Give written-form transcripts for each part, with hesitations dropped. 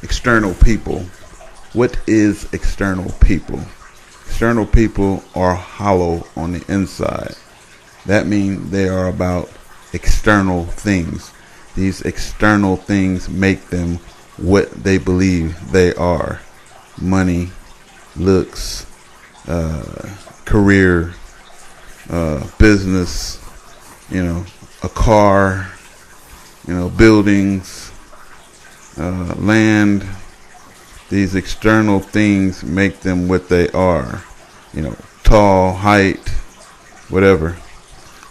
external people. What is external people? External people are hollow on the inside. That means they are about external things. These external things make them what they believe they are. Money, looks, career, business, a car, buildings, land. These external things make them what they are. Tall, height, whatever.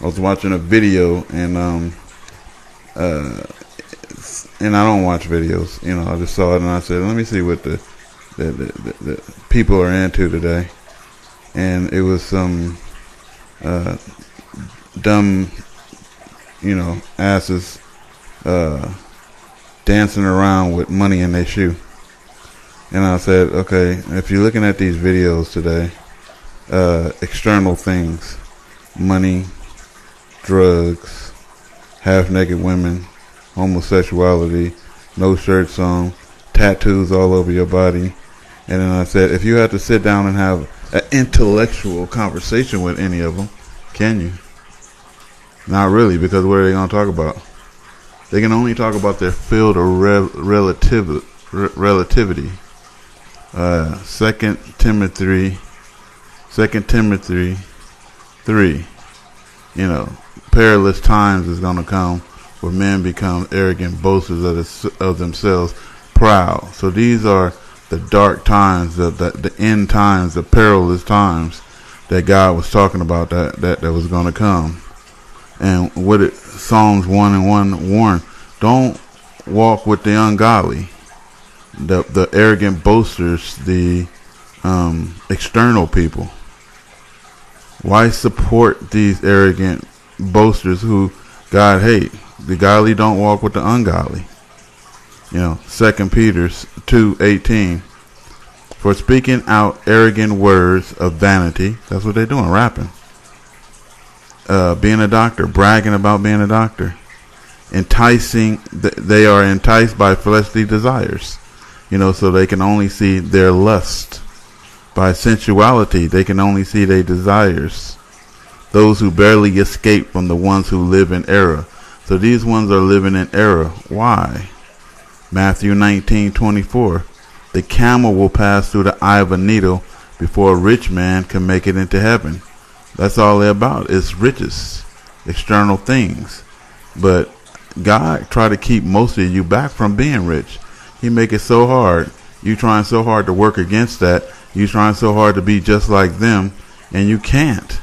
I was watching a video and I don't watch videos. I just saw it and I said, let me see what the people are into today. And it was some dumb, asses dancing around with money in their shoe. And I said, okay, if you're looking at these videos today, external things, money, drugs, half-naked women, homosexuality, no shirts on, tattoos all over your body. And then I said, if you had to sit down and have an intellectual conversation with any of them, can you? Not really, because what are they going to talk about? They can only talk about their field of relativity. 2 Timothy 3. Perilous times is going to come where men become arrogant boasters of themselves, proud. So these are the dark times, the end times, the perilous times that God was talking about that was going to come. And what Psalms 1:1 warn, don't walk with the ungodly, the arrogant boasters, the external people. Why support these arrogant boasters who God hates? The godly don't walk with the ungodly. 2 Peter 2:18. For speaking out arrogant words of vanity, that's what they're doing, rapping. Being a doctor, bragging about being a doctor. They are enticed by fleshly desires. So they can only see their lust. By sensuality, they can only see their desires. Those who barely escape from the ones who live in error. So these ones are living in error. Why? Matthew 19:24. The camel will pass through the eye of a needle before a rich man can make it into heaven. That's all they're about. It's riches, external things. But God try to keep most of you back from being rich. He make it so hard. You trying so hard to work against that. You trying so hard to be just like them, and you can't.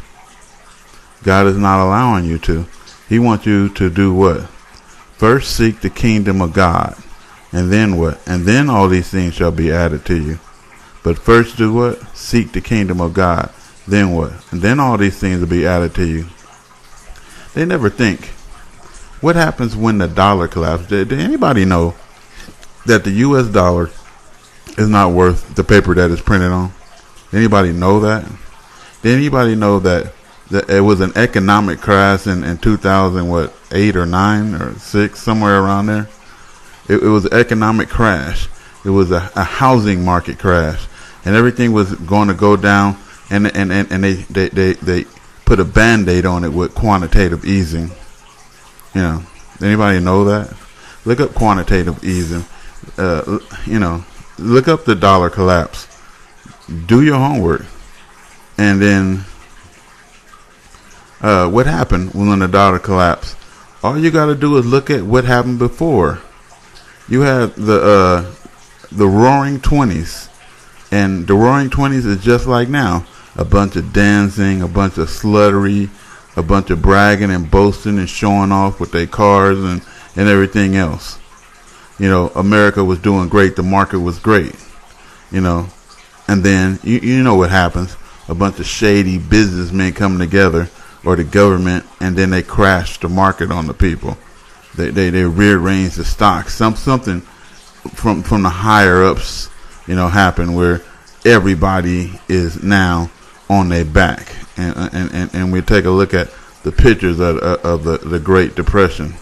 God is not allowing you to. He wants you to do what? First seek the kingdom of God. And then what? And then all these things shall be added to you. But first do what? Seek the kingdom of God. Then what? And then all these things will be added to you. They never think, what happens when the dollar collapses? Did anybody know that the U.S. dollar is not worth the paper that it's printed on? Anybody know that? Did anybody know that it was an economic crash in 2008 or 9 or 6, somewhere around there? It was an economic crash. It was a housing market crash, and everything was going to go down. And they put a Band-Aid on it with quantitative easing. Anybody know that? Look up quantitative easing. Look up the dollar collapse. Do your homework, and then what happened when the dollar collapsed? All you got to do is look at what happened before. You have the Roaring '20s, and the Roaring '20s is just like now. A bunch of dancing, a bunch of sluttery, a bunch of bragging and boasting and showing off with their cars and everything else. America was doing great. The market was great. And then you know what happens. A bunch of shady businessmen come together, or the government, and then they crash the market on the people. They rearrange the stocks. Something from the higher ups, happen where everybody is now on their back, and we take a look at the pictures of the Great Depression,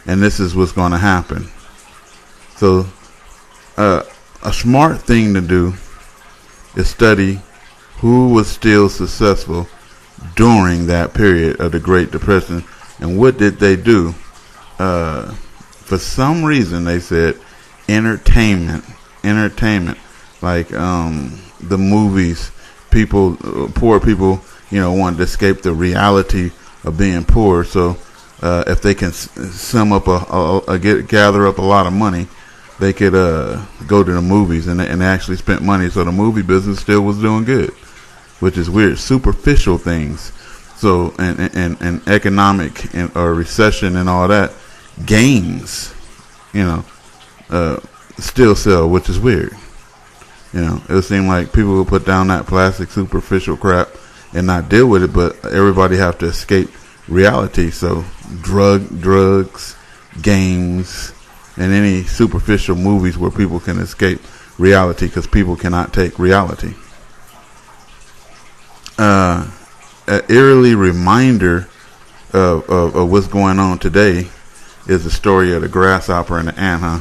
and this is what's going to happen. So a smart thing to do is study who was still successful during that period of the Great Depression and what did they do. For some reason, they said entertainment, like the movies. People, poor people, wanted to escape the reality of being poor. So if they can sum up gather up a lot of money, they could go to the movies, and they actually spent money. So the movie business still was doing good, which is weird. Superficial things. So and economic or recession and all that, games, still sell, which is weird. It would seem like people would put down that plastic superficial crap and not deal with it, but everybody have to escape reality. So drugs, games, and any superficial movies where people can escape reality, because people cannot take reality. An eerily reminder of what's going on today is the story of the grasshopper and the ant, huh?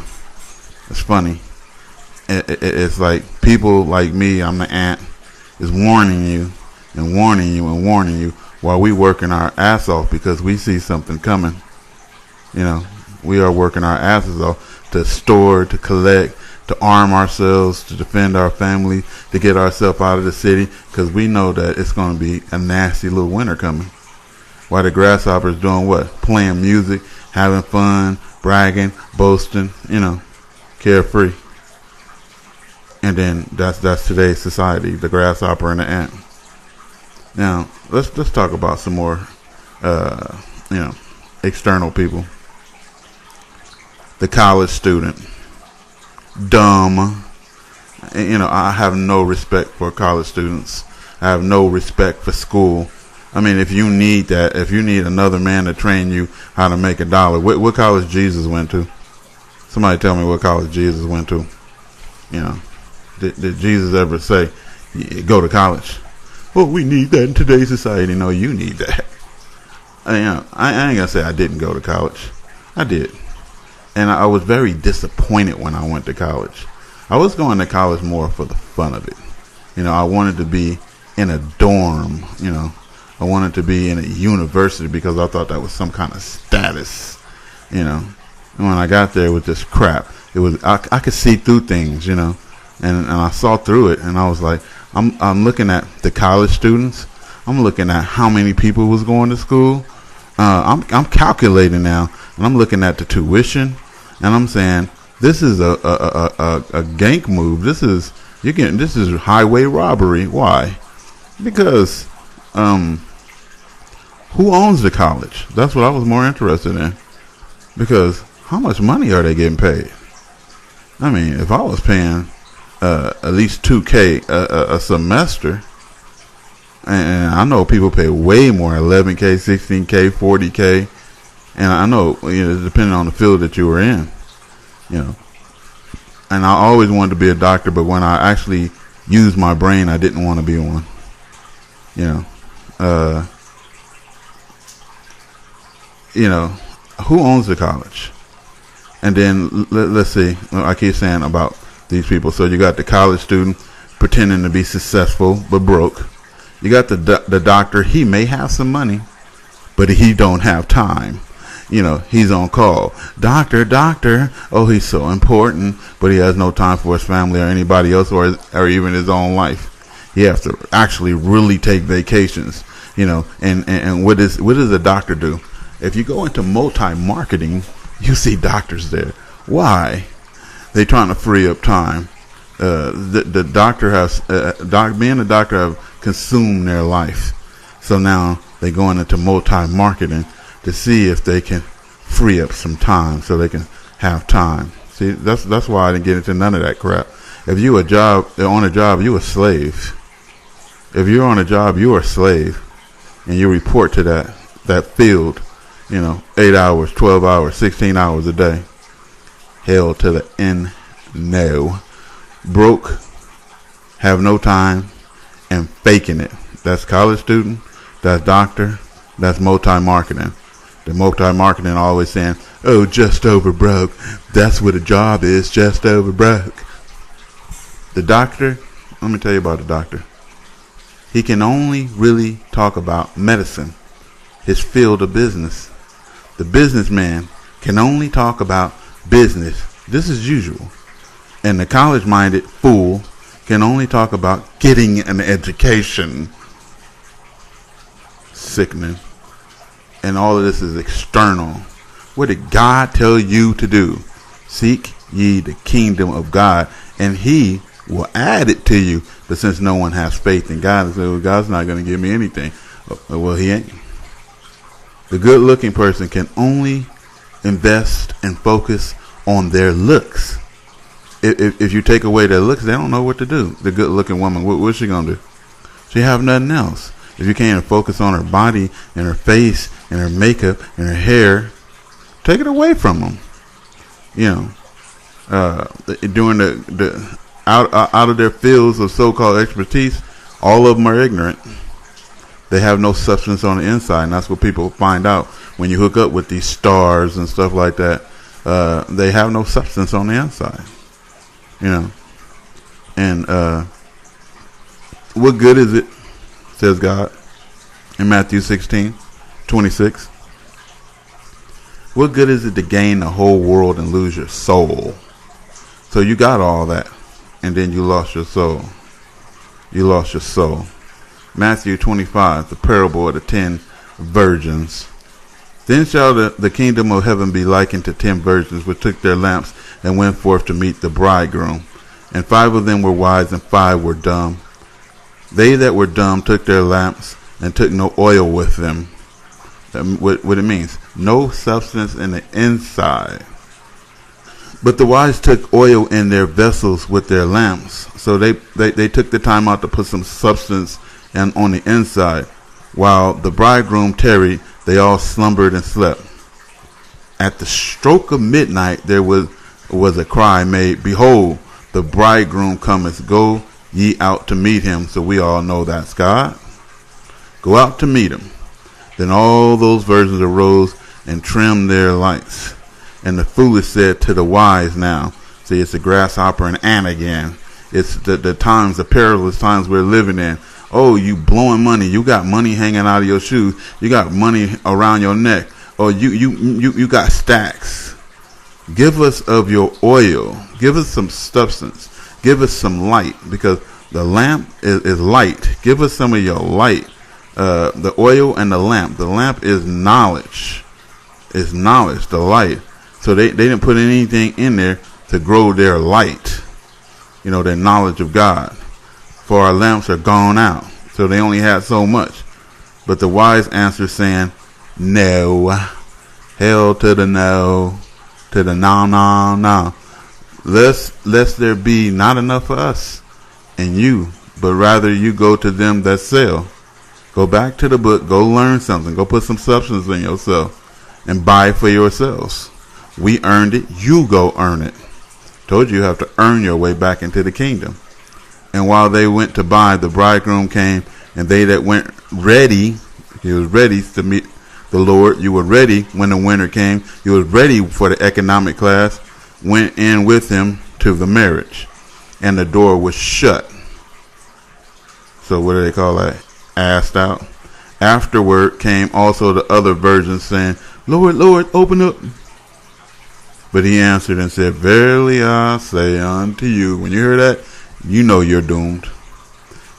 It's funny. It's like people like me, I'm the ant, is warning you and warning you and warning you while we working our ass off because we see something coming. We are working our asses off to store, to collect, to arm ourselves, to defend our family, to get ourselves out of the city, because we know that it's going to be a nasty little winter coming. While the grasshopper's doing what? Playing music, having fun, bragging, boasting, carefree. And then that's today's society, the grasshopper and the ant. Now, let's talk about some more, external people. The college student. Dumb. I have no respect for college students. I have no respect for school. I mean, if you need that, if you need another man to train you how to make $1, what college Jesus went to? Somebody tell me what college Jesus went to. Did Jesus ever say, go to college? Well, we need that in today's society. No, you need that. I ain't gonna say I didn't go to college. I did. And I was very disappointed when I went to college. I was going to college more for the fun of it. I wanted to be in a dorm, I wanted to be in a university because I thought that was some kind of status, And when I got there with this crap, it was, I could see through things, and I saw through it, and I was like, I'm looking at the college students. I'm looking at how many people was going to school. I'm calculating now, and I'm looking at the tuition, and I'm saying this is a gank move. This is highway robbery. Why? Because who owns the college? That's what I was more interested in. Because how much money are they getting paid? I mean, if I was paying at least $2,000 a semester, and I know people pay way more, $11,000, $16,000, $40,000, and I know depending on the field that you were in, And I always wanted to be a doctor, but when I actually used my brain, I didn't want to be one. Who owns the college? And then let's see. I keep saying about these people. So you got the college student pretending to be successful but broke. You got the doctor. He may have some money, but he don't have time. He's on call. Doctor. Oh, he's so important, but he has no time for his family or anybody else or even his own life. He has to actually really take vacations. And what does a doctor do? If you go into multi-marketing, you see doctors there. Why? They're trying to free up time. The doctor has, me and the doctor have consumed their life. So now they're going into multi-marketing to see if they can free up some time so they can have time. See, that's why I didn't get into none of that crap. If you on a job, you a slave. If you're on a job, you're a slave. And you report to that field, 8 hours, 12 hours, 16 hours a day. Hell to the end, no. Broke, have no time, and faking it. That's college student, that's doctor, that's multi-marketing. The multi-marketing always saying, oh, just over broke. That's what a job is, just over broke. The doctor, let me tell you about the doctor. He can only really talk about medicine, his field of business. The businessman can only talk about business. This is usual. And the college-minded fool can only talk about getting an education. Sickening. And all of this is external. What did God tell you to do? Seek ye the kingdom of God, and he will add it to you. But since no one has faith in God, well, God's not going to give me anything. Well, he ain't. The good-looking person can only invest and focus on their looks. If you take away their looks, they don't know what to do. The good-looking woman, what's she going to do? She have nothing else. If you can't focus on her body and her face and her makeup and her hair, take it away from them. You know, during the out of their fields of so-called expertise, all of them are ignorant. They have no substance on the inside, and that's what people find out when you hook up with these stars and stuff like that. They have no substance on the inside, you know. And what good is it, says God in Matthew 16:26? What good is it to gain the whole world and lose your soul? So you got all that, and then you lost your soul. You lost your soul. Matthew 25, the parable of the 10 virgins. Then shall the kingdom of heaven be likened to 10 virgins which took their lamps and went forth to meet the bridegroom. And 5 of them were wise and 5 were dumb. They that were dumb took their lamps and took no oil with them. What it means, no substance in the inside. But the wise took oil in their vessels with their lamps. So they took the time out to put some substance and on the inside. While the bridegroom tarried, they all slumbered and slept. At the stroke of midnight there was a cry made, Behold, the bridegroom cometh, go ye out to meet him. So we all know that's God. Go out to meet him. Then all those virgins arose and trimmed their lights. And the foolish said to the wise now, see, it's the grasshopper and ant again. It's the times, the perilous times we're living in. Oh, you blowing money. You got money hanging out of your shoes. You got money around your neck. Oh, you got stacks. Give us of your oil. Give us some substance. Give us some light, because the lamp is light. Give us some of your light. The oil and the lamp. The lamp is knowledge. It's knowledge, the light. So they didn't put anything in there to grow their light, you know, their knowledge of God. For our lamps are gone out. So they only had so much. But the wise answered, saying, No. Hell to the no. To the no. Lest there be not enough for us and you, but rather you go to them that sell. Go back to the book. Go learn something. Go put some substance in yourself and buy it for yourselves. We earned it. You go earn it. Told you have to earn your way back into the kingdom. And while they went to buy, the bridegroom came, and they that went ready, he was ready to meet the Lord. You were ready when the winter came. You were ready for the economic class. Went in with him to the marriage, and the door was shut. So what do they call that? Asked out. Afterward came also the other virgins, saying, Lord, Lord, open up. But he answered and said, Verily I say unto you, when you hear that, you know you're doomed.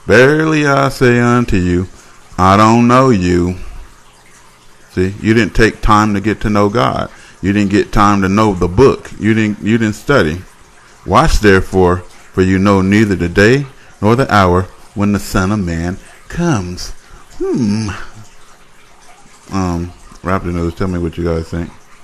Verily I say unto you, I don't know you. See, you didn't take time to get to know God. You didn't get time to know the book. You didn't study. Watch therefore, for you know neither the day nor the hour when the Son of Man comes. Raptor News, tell me what you guys think.